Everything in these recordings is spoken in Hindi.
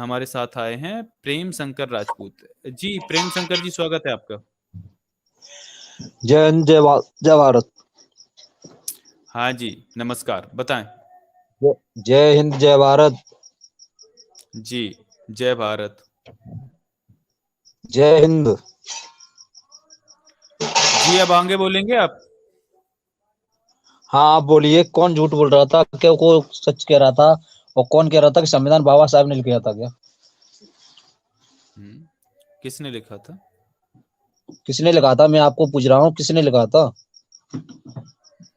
हमारे साथ आए हैं प्रेम शंकर राजपूत जी। प्रेम शंकर जी, स्वागत है आपका। जय हिंद जय भारत। हाँ जी, नमस्कार, बताएं। जय हिंद जय भारत। जी, जय भारत। जय हिंद। जी, अब आगे बोलेंगे आप। हाँ आप बोलिए, कौन झूठ बोल रहा था, क्या को सच कह रहा था, और कौन कह रहा था कि संविधान बाबा साहब ने लिखा था? क्या किसने लिखा था? किसने लिखा था? मैं आपको पूछ रहा हूँ, किसने लिखा था?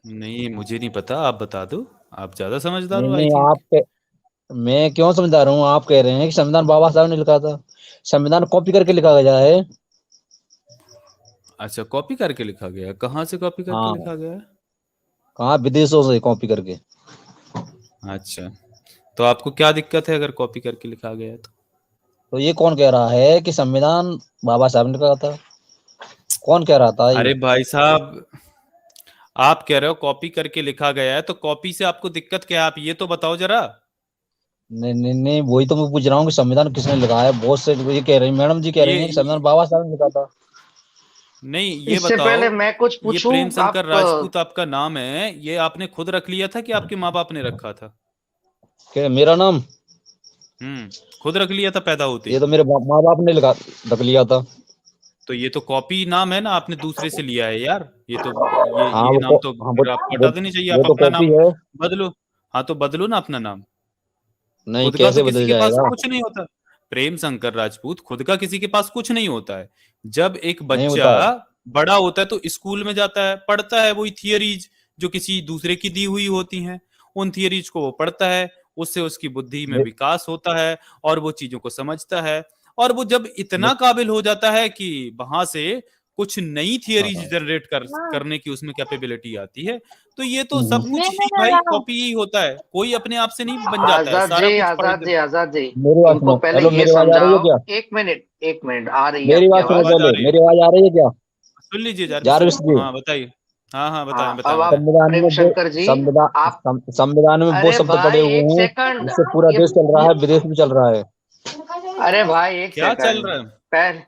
नहीं, मुझे नहीं पता, आप बता दो। आप ज्यादा समझदार नहीं हो, आई नहीं, थिंक। मैं क्यों समझा रहा हूँ? आप कह रहे हैं कि संविधान बाबा साहब ने लिखा था। संविधान कॉपी करके लिखा गया है। अच्छा, कॉपी करके लिखा गया है? कहाँ से कॉपी करके हाँ, लिखा गया है? कहाँ? विदेशों से कॉपी करके। अच्छा, तो आपको क्या दिक्कत है अगर कॉपी करके लिखा गया है तो? तो ये कौन कह रहा है कि संविधान बाबा साहब ने लिखा था? कौन कह रहा था ये? अरे भाई साहब, आप कह रहे हो कॉपी करके लिखा गया है, तो कॉपी से आपको दिक्कत क्या है? आप ये तो बताओ जरा। नहीं नहीं नहीं, वही तो मैं पूछ रहा हूँ कि संविधान किसने लिखा है। बहुत से ये कह रही, मैडम जी कह रही हैं कि ये संविधान बाबा साहब ने लिखा था। नहीं, ये इससे बताओ। पहले मैं कुछ ये पूछूं। प्रेम शंकर आप राजपूत आपका नाम है, ये आपने खुद रख लिया था कि आपके माँ बाप ने रखा था? क्या मेरा नाम? खुद रख लिया था पैदा होते ये ही? तो मेरे माँ बाप ने लिखा, रख लिया था। तो ये तो कॉपी नाम है ना, आपने दूसरे से लिया है यार। ये तो हाँ ये नाम तो हाँ, फिर आपको वो, हटा देनी चाहिए। वो आप तो अपना कॉपी नाम है। बदलो। हाँ, तो बदलो ना अपना नाम। नहीं, खुद का तो कैसे किसी बदल के पास जाएगा? कुछ नहीं होता। प्रेम शंकर राजपूत, खुद का किसी के पास कुछ नहीं होता है। जब एक नहीं बच्चा होता है। बड़ा होता है तो स्कूल में जाता है, पढ़ता है वही थियरीज जो किसी दूसरे की दी हुई होती हैं। उन थियरीज को वो पढ़ता है, उससे उसकी बुद्धि में मे, विकास होता है और वो चीजों को समझता है। और वो जब मे, इतना काबिल हो जाता है कि वहां से कुछ नई थियरीज हाँ। जनरेट करने की उसमें कैपेबिलिटी आती है। तो ये तो हम्म। सब कुछ ही भाई कॉपी ही होता है। कोई अपने आप से नहीं बन जाता है, आजाद सारा जी, कुछ पढ़ आजाद कर। जी, आजाद जी, मेरी बात इनको सुनो, पहले हेलो, ये मेरी आवाज आ रही है समझाओ। क्या? एक मिनट आ रही है मेरी आपकी बात सुनो आवाज। आवाज आ पहले, रही है। मेरी आवाज आ रही है क्या? सुन लीजिए जारविश जारविश साहब, जी, हाँ बताइए। हाँ हाँ, बताएं हाँ, अब बताएं आप बताएं। संविधान प्रेम में वो शंकर जी, संविधान आप। संविधान में वो अरे शब्द पड़े भाई हुए एक हैं सेकंड। जिससे पूरा देश चल रहा ये है, विदेश भी चल रहा है। अरे भाई एक क्या चल सेकंड। रहा है? पहले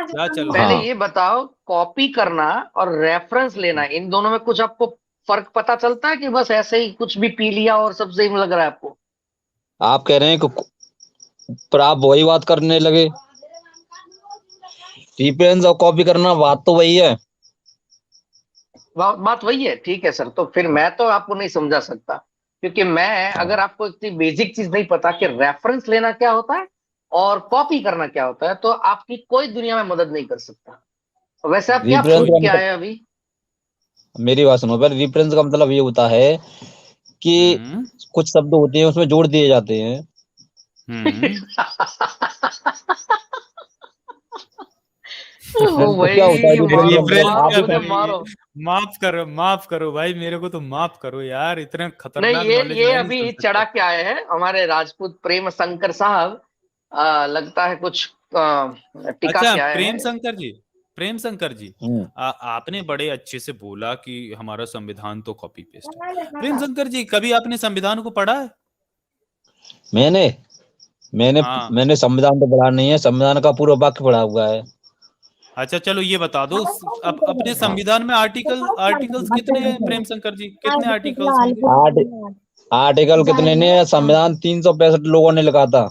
क्या चल रहा पहले है? हाँ, ये बताओ, कॉपी करना और रेफरेंस लेना, इन दोनों में कुछ आपको फर्क पता चलता है कि बस ऐसे ही कुछ भी पी लिया और सब सही लग रहा है आपको? आप कह रहे हैं कि, पर आप वही बात करने लगे। रिफरेंस और कॉपी करना बात तो वही है। बात वही है। ठीक है सर, तो फिर मैं तो आपको नहीं समझा सकता, क्योंकि मैं अगर आपको इतनी बेसिक चीज नहीं पता कि रेफरेंस लेना क्या होता है और कॉपी करना क्या होता है, तो आपकी कोई दुनिया में मदद नहीं कर सकता। वैसे आप क्या रिफरेंस पूछ का के मतलब, आए अभी? मेरी बात सुनो पहले, रिफरेंस का मतलब ये होता है कि हम्म कुछ शब्द होते हैं उसमें जोड़ दिए जाते हैं। हम्म ओ तो क्या होता है भाई, रिफरेंस का मारो रेफरेंस मतलब? मारो का मुझे भाई, मारो। माफ करो भाई, मेरे को तो माफ करो यार, इतने नहीं, खतरनाक नॉलेज ये मैं नहीं अभी सुन चढ़ा सकता। के आए हैं हमारे राजपूत प्रेम शंकर साहब। लगता है कुछ टिका अच्छा, के आए प्रेम हैं। शंकर जी, प्रेम शंकर जी, हम्म। आपने बड़े अच्छे से बोला कि हमारा संविधान तो कॉपी पेस्ट है। प्रेम शंकर जी, कभी आपने संविधान को पढ़ा है? मैंने मैंने हाँ। मैंने संविधान तो पढ़ा नहीं है, संविधान का पूरा वाक्य पढ़ा हुआ है। अच्छा चलो, ये बता दो, अपने हाँ, संविधान में आर्टिकल्स कितने हैं प्रेम शंकर जी? कितने आर्टिकल्स होंगे? आर्ट आर्टिकल कितने ने? संविधान 365 लोगों ने लिखा था।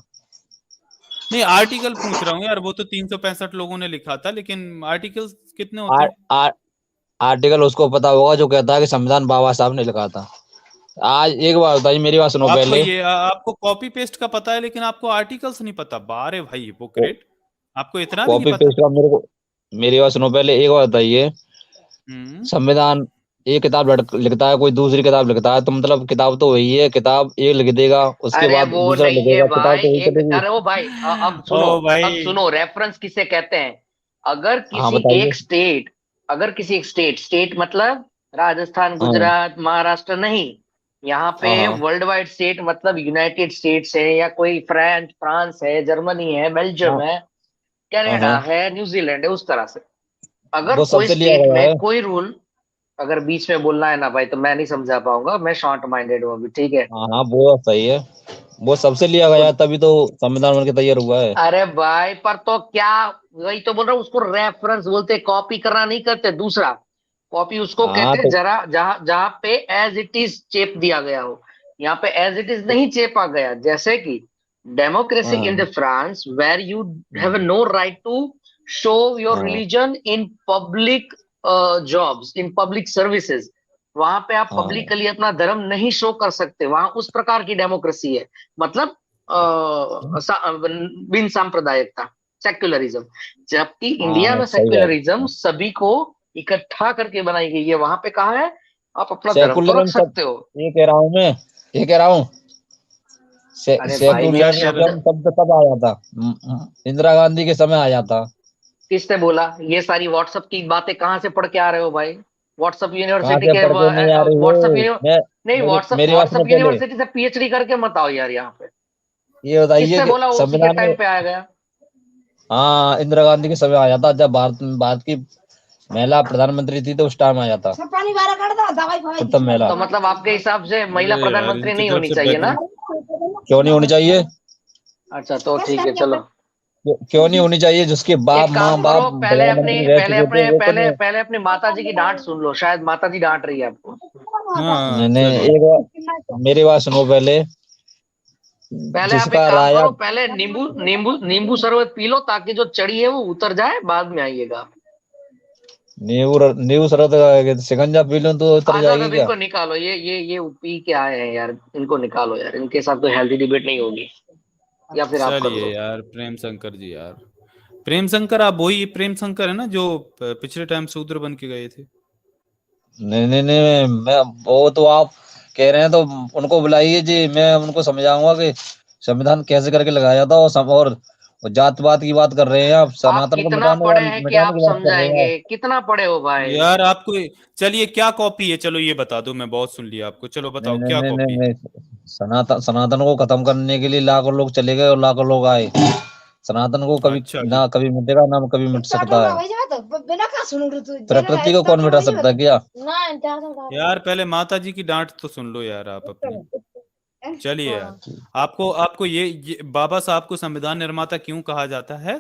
नहीं, आर्टिकल पूछ रहा हूँ यार, वो तो 365 लोगों ने लिखा था, लेकिन आर्टिकल्स कितने होते आर, हैं? आर, आर्टिकल उसको पता होगा जो कहता है कि संविधान बाबा साहब ने लिखा था। आज एक बार बताइए, मेरी बात सुनो आपको पहले। आपको कॉपी पेस्ट का पता है, लेकिन आपको आर्टिकल्स नहीं पता। बारे भाई हिपोक्रेट, आपको इतना भी नहीं कॉपी पता? पेस्ट का मेरे को, मेरी बात सुनो पहले, एक बार बताइए। हम्म संविधान, एक किताब लिखता है, कोई दूसरी किताब लिखता है, तो मतलब किताब तो वही है। किताब एक लिख देगा, उसके अरे बाद वो दूसरा नहीं है लिखेगा, किताब भाई, तो वही एक चलेगी। अरे वो भाई, अब ओ सुनो। भाई। अब सुनो, रेफरेंस किसे कहते हैं? अगर हाँ किसी बताइए। एक स्टेट अगर किसी एक स्टेट मतलब राजस्थान, हाँ गुजरात, महाराष्ट्र नहीं, यहाँ पे हाँ हाँ वर्ल्ड वाइड स्टेट मतलब यूनाइटेड स्टेट्स है, या कोई फ्रांस फ्रांस है, जर्मनी है, बेल्जियम हाँ है, हाँ कनाडा हाँ, है, न्यूजीलैंड है, उस तरह से अगर वो कोई सबसे लिया स्टेट गया में है। कोई रूल, अगर बीच में बोलना है ना भाई, तो मैं नहीं समझा पाऊंगा, मैं शॉर्ट माइंडेड हूँ अभी, ठीक है? हाँ हाँ, वो सही है। वो सबसे लिया गया, तभी तो संविधान बन के तैयार हुआ है। अरे भाई, पर तो क्या, वही तो बोल रहा हूँ, उसको रेफरेंस बोलते, कॉपी करना नहीं करते। दूसरा, कॉपी उसको हाँ कहते हैं तो जरा जहां जहां पे एज इट इज चेप दिया गया हो। यहाँ पे एज इट इज नहीं चेपा गया। जैसे कि डेमोक्रेसी इन द हाँ France, where you have no right to show your हाँ religion in public jobs, in public services. वहां पे आप हाँ पब्लिकली अपना धर्म नहीं शो कर सकते। वहां उस प्रकार की डेमोक्रेसी है। मतलब बिन सांप्रदायिकता, सेक्युलरिज्म। जबकि इंडिया हाँ, में सही बात। सेक्युलरिज्म सभी को इकट्ठा करके बनाई गई है। वहां पे कहा है आप अपना धर्म तो रख सेकुलरिज्म सब, सकते हो। ये कह रहा हूँ मैं, ये कह रहा हूँ, अरे भाई, ये शब्द सेकुलरिज्म शब्द कब आया था? इंदिरा गांधी के समय आया था। किसने बोला? ये सारी व्हाट्सएप की बातें कहाँ से पढ़ के आ रहे हो भाई? व्हाट्सएप कहाँ यूनिवर्सिटी से के पढ़ के नहीं आ रही व्हाट्सएप है? मैं, नहीं, व्हाट्सएप मेरी बात सुनो व्हाट्सएप पहले। यूनिवर्सिटी से पीएचडी करके मत आओ यार यहाँ पे। ये बताइए किसने कि बोला वो उसी के संविधान में, टाइम पे आया गया? हाँ, इंदिरा गांधी के समय आया था, जब भारत भारत की महिला प्रधानमंत्री थी, तो उस टाइम आया था प्रथम महिला। तो मतलब आपके हिसाब से महिला अरे यार, प्रधानमंत्री इनकी नहीं तरफ होनी से चाहिए ना? बैकग्राउंड। क्यों नहीं होनी चाहिए? अच्छा, तो ठीक है, चलो। क्यों नहीं होनी चाहिए? जिसके बाप एक माँ काम बाप करो, प्रधानमंत्री रह चुके थे, वो क्यों नहीं? पहले अपनी माता जी की डांट सुन लो। शायद माता जी डांट रही है आपको। हाँ नहीं नहीं, चलिए। एक बार मेरी बात सुनो पहले। पहले आप एक जिसका काम राजा, करो, पहले नींबू नींबू नींबू शरबत पी लो, ताकि जो चढ़ी है वो उतर जाए, बाद में आइएगा। नींबू नींबू शरबत शिकंजा पी लूं तो उतर आज जाएगी अब क्या? इनको निकालो, ये पी के आए हैं यार, इनको निकालो यार। इनके साथ तो हेल्दी डिबेट नहीं होगी। या फिर आप कर चलिए लो। यार, प्रेम शंकर जी यार, प्रेम शंकर, आप वही प्रेम शंकर है ना जो पिछले टाइम शूद्र बन के गए थे? नहीं नहीं नहीं, मैं, वो तो आप कह रहे हैं तो उनको बुलाइए जी, मैं उनको समझाऊंगा कि संविधान कैसे करके लगाया था। और जात पात की बात कर रहे हैं आप, आप सनातन को कितना मिटाने पढ़े हैं कि मिटाने आप की बात कर रहे हैं समझाएंगे? आप। कितना पढ़े हो भाई? यार आपको, चलिए क्या कॉपी है, चलो ये बता दो, मैं बहुत सुन लिया आपको, चलो नहीं बताओ नहीं क्या नहीं नहीं कॉपी है। नहीं, सनातन को खत्म करने के लिए लाखों लोग चले गए और लाखों लोग आए। सनातन को कभी अच्छा जी। ना कभी मिटेगा, ना कभी मिट सकता है। प्रकृति को कौन मिटा सकता है क्या? यार पहले माता जी की डांट तो सुन लो यार आप अपनी। चलिए यार, आपको आपको ये बाबा साहब को संविधान निर्माता क्यों कहा जाता है,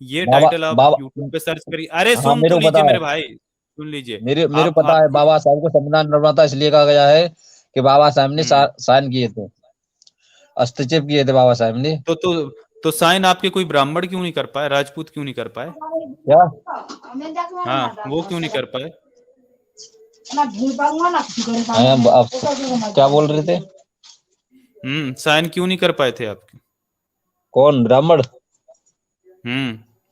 ये बाबा टाइटल आप बाबा यूट्यूब पे सर्च करिए। अरे हाँ, सुन मेरे तो को पता लीजिए है। मेरे भाई, सुन लीजिए। मेरे मेरे को पता आप है, बाबा साहब को संविधान निर्माता इसलिए कहा गया है कि बाबा साहब ने हम्म साइन किए थे, हस्तक्षेप किए थे बाबा साहब ने। तो साइन आपके कोई ब्राह्मण क्यों नहीं कर पाए, राजपूत क्यों नहीं कर पाए? क्या? हाँ, वो क्यों नहीं कर पाए? आप क्या बोल रहे थे? साइन क्यों नहीं कर पाए थे आपके? कौन ब्राह्मण?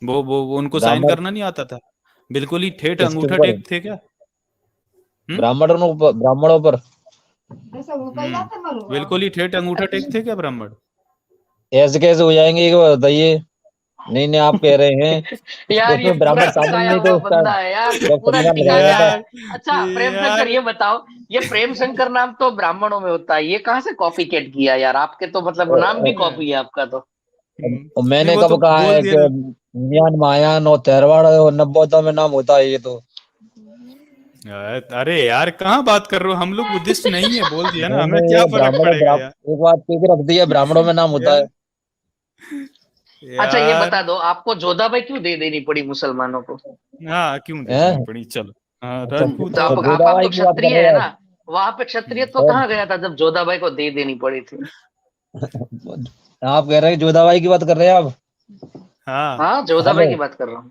वो उनको साइन ब्राह्मण करना नहीं आता था? बिल्कुल ही ठेठ किसके अंगूठा ऊपर? टेक थे क्या? हम्म ब्राह्मणों पर बिल्कुल ही ठेठ अंगूठा टेक थे क्या ब्राह्मण? ऐसे कैसे हो जाएंगे, ये बताइए। नहीं नहीं, आप कह रहे हैं यार, ये उसमें पूरा ब्राह्मण शामिल टिकाया नहीं थे हुआ उस टाइम बंदा है यार, ये जब पूरा संविधान लगाया टिकाया गया था। है। यार अच्छा प्रेम शंकर, यार ये बताओ, ये प्रेम शंकर नाम तो ब्राह्मणों में होता है, ये कहाँ से कॉपी कैट किया यार? आपके तो मतलब नाम भी कॉपी है आपका तो। और नहीं मैंने वो तो कब कहा बोल है दिया कि ना। म्यान मायान और तेरवाड़ और नब्बोदा में नाम होता है ये तो? अरे यार कहाँ बात कर रहे हो, हम लोग बुद्धिस्ट नहीं है, बोल दिया ना, नहीं हमें नहीं, क्या ये फर्क पड़ेगा यार। एक बात कह के रख दी है, ब्राह्मणों में नाम होता है। यार अच्छा, ये यार बता दो, आपको जोधाबाई क्यों दे देनी पड़ी मुसलमानों को? हाँ, क्यों दे देनी हैं? पड़ी, चलो। हाँ, अच्छा, राजपूत तो है आप आप आप, बोलो। आप जोधाबाई तो की बात कर क्षत्रिय रहे है हैं ना? आप? वहां पे क्षत्रियत्व और कहाँ गया था जब जोधाबाई को दे देनी पड़ी थी? आप कह रहे हैं जोधाबाई की बात कर रहे हैं आप? हाँ हाँ, जोधाबाई हेलो। की बात कर रहा हूँ।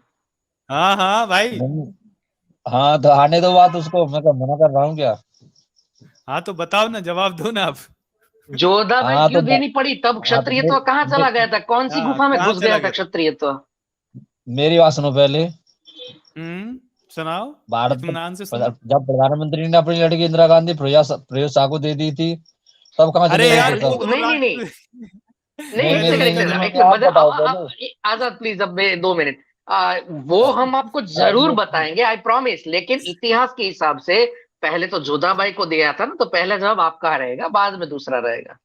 हाँ हाँ भाई। हाँ तो आने दो बात उसको, मैं क्या मना कर रहा हूँ क्या? हाँ तो बताओ ना, जवाब दो ना आप। जोधाबाई हाँ तो क्यों देनी पड़ी? तब हाँ तो क्षत्रियत्व कहाँ चला गया था? कौन सी हाँ, गुफा में कहाँ घुस चला गया था गया था? क्षत्रियत्व? मेरी बात सुनो पहले। सुनाओ, भारत तो इत्मीनान से सुनो। जब प्रधानमंत्री ने अपनी लड़की इंदिरा गांधी फिरोज शाह को दे दी थी, तब कहाँ अरे चले गए यार थे वो तब? तो नहीं नहीं नहीं नहीं, नहीं एक नहीं पहले सेकंड, वो नहीं एक नहीं सेकंड, नहीं, एक नहीं, सेकंड, आप बताओ पहले। आजाद प्लीज, अब 2 मिनट। वो हम आपको जरूर बताएंगे, आई प्रॉमिस। लेकिन इतिहास के हिसाब से पहले तो जोधाबाई को दिया था ना, तो पहला जवाब आपका रहेगा, बाद में दूसरा रहेगा।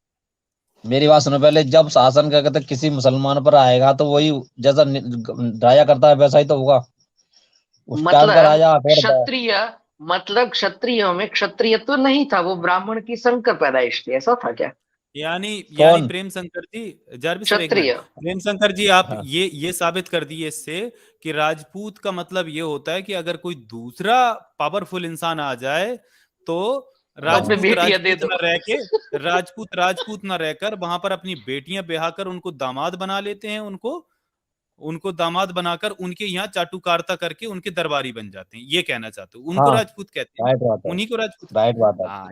मेरी बात सुनो पहले। जब शासन क्या कहते हैं, किसी मुसलमान पर आएगा तो वही जैसा राजा करता है वैसा ही तो होगा। उस टाइम का मतलब राजा अकबर था। क्षत्रिय, मतलब क्षत्रियों में क्षत्रिय तो नहीं था, वो ब्राह्मण की संकर पैदाइश थी, ऐसा था क्या? यानी कौन? प्रेम शंकर जी, जारवी सर एक क्षत्रिय। मिनट, प्रेम शंकर जी आप हाँ। ये साबित कर दिए इससे कि राजपूत का मतलब ये होता है कि अगर कोई दूसरा पावरफुल इंसान आ जाए तो तो अपनी राजपूत बेटियां दे राजपूत दो। न रह के राजपूत न रहकर वहां पर अपनी बेटियां ब्याह कर उनको दामाद बना लेते हैं, उनको दामाद बनाकर उनके यहाँ चाटुकारिता करके उनके दरबारी बन जाते हैं। ये कहना चाहते हो, उनको हाँ, राजपूत कहते हैं, राइट बात है, उन्हीं को राजपूत। राइट बात है। हाँ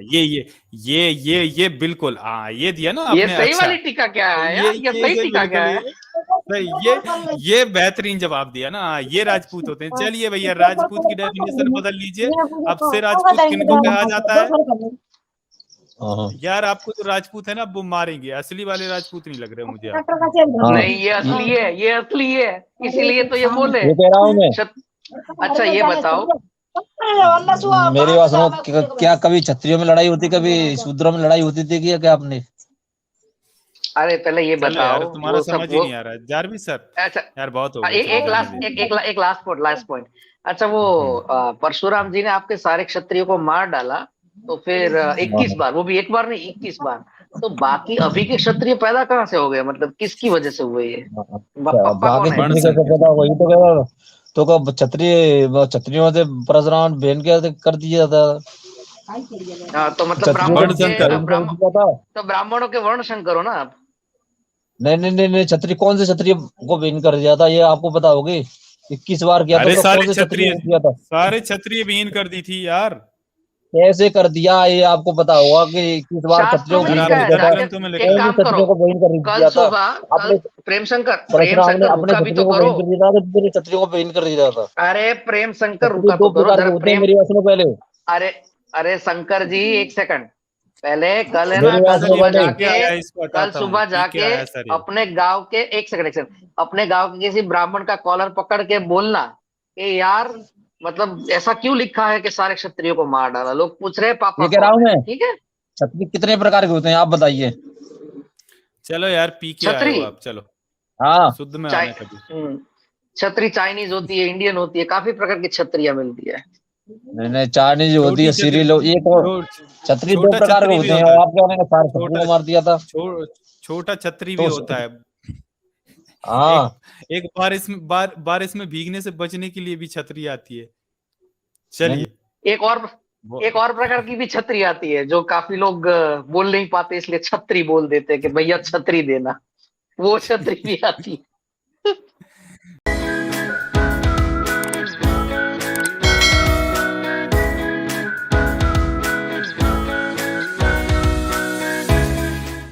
ये बिल्कुल, हाँ ये दिया ना ये आपने। सही अच्छा, वाली टीका क्या है यार, ये सही टीका क्या है? सही, ये बेहतरीन जवाब दिया ना। हाँ, ये राजपूत होते हैं। चलिए भैया, राजपूत की डेफिनेशन बदल लीजिए, अब से राजपूत किनको कहा जाता है? हाँ, यार आपको जो राजपूत है ना वो मारेंगे, असली वाले राजपूत नहीं लग रहे मुझे आप। हाँ। नहीं, ये असली है, ये असली है, इसीलिए तो ये बोले। ये कह रहा हूँ मैं। अच्छा ये बताओ, मेरी बात सुनो, क्या कभी क्षत्रियों में लड़ाई होती, कभी शूद्रों में लड़ाई होती थी क्या आपने? अरे पहले ये चलो यार, बताओ तुम्हारा वो सब समझ ही वो। नहीं आ रहा है जारवी सर। अच्छा यार बहुत हो गया, एक चलो एक रहने लास्ट दीजिए। एक लास्ट पॉइंट। अच्छा वो परशुराम जी ने आपके सारे क्षत्रियों को मार डाला, तो फिर 21 बार, वो भी एक बार नहीं 21 बार, तो बाकी अभी के क्षत्रिय पैदा कहाँ से हो गए, मतलब किसकी वजह से हुए ये? पप्पा बाकी कौन है? क्षत्रिय कैसे पैदा, वही तो कह रहा। तो कब क्षत्रियों से परशुराम बहन के कर दिया था। तो मतलब क्षत्रियों शंकर। तो ब्राह्मणों के वर्ण शंकर हो ना आप? नहीं, क्षत्रिय कौन से क्षत्रिय को बहन कर दिया था, ये आपको पता होगी। 21 बार किया था, अरे तो सारे कौन से क्षत्रिय क्षत्रिय, को किया था? सारे क्षत्रिय विहीन कर दी थी यार। कैसे कर दिया, ये आपको पता होगा कि 21 बार क्षत्रियों शास्त्रों को में यार बहन लिखा कर है, दिया था। ग्रंथों में जाके लिखा एक कौन है। से काम करो, क्षत्रिय को बहन कर कल दिया था? सुबह अपने प्रेम शंकर परशुराम ने अपने रुका भी तो क्षत्रियों को करो। बहन कर दिया था, कि पूरे क्षत्रियों को बहन कर दिया था? अरे प्रेम शंकर क्षत्रिय रुका दो तो करो प्रकार के जरा, होते हैं, प्रेम। मेरी बात सुनो पहले। अरे अरे शंकर जी एक सेकंड, पहले कल है ना, मेरी बात कल सुनो सुबह पहले। पीके आया, इसको हटाता हूँ, पीके जाके आया सर ये। अपने गांव के, एक सेकंड, अपने गांव के किसी ब्राह्मण का कॉलर पकड़ के बोलना कि यार मतलब ऐसा क्यों लिखा है कि सारे क्षत्रियों को मार डाला, लोग पूछ रहे हैं पापा ये कह रहा हूँ कौन है, मैं, ठीक है? क्षत्रिय कितने प्रकार के होते हैं, आप बताइए। चलो यार, पीके आए हो छतरी आप, चलो हाँ, शुद्ध में चाय आना कभी। छतरी चाइनीज होती है, इंडियन होती है, काफी प्रकार की छतरियां मिलती है। नहीं, चाइनीज होती है, छोटी छतरी, सीरियल, एक और क्षत्रिय दो छोटा प्रकार के छतरी भी होते हैं, होता और है। आप कह रहे हैं सारे क्षत्रिय छोटा को मार दिया था। छोटा छतरी भी तो होता है। हाँ, एक बारिश में भीगने से बचने के लिए भी छतरी आती है। नहीं, चलिए, एक और प्रकार की भी छतरी आती है, जो काफी लोग बोल नहीं पाते, इसलिए छतरी बोल देते हैं कि भैया छतरी देना, वो छतरी भी आती है।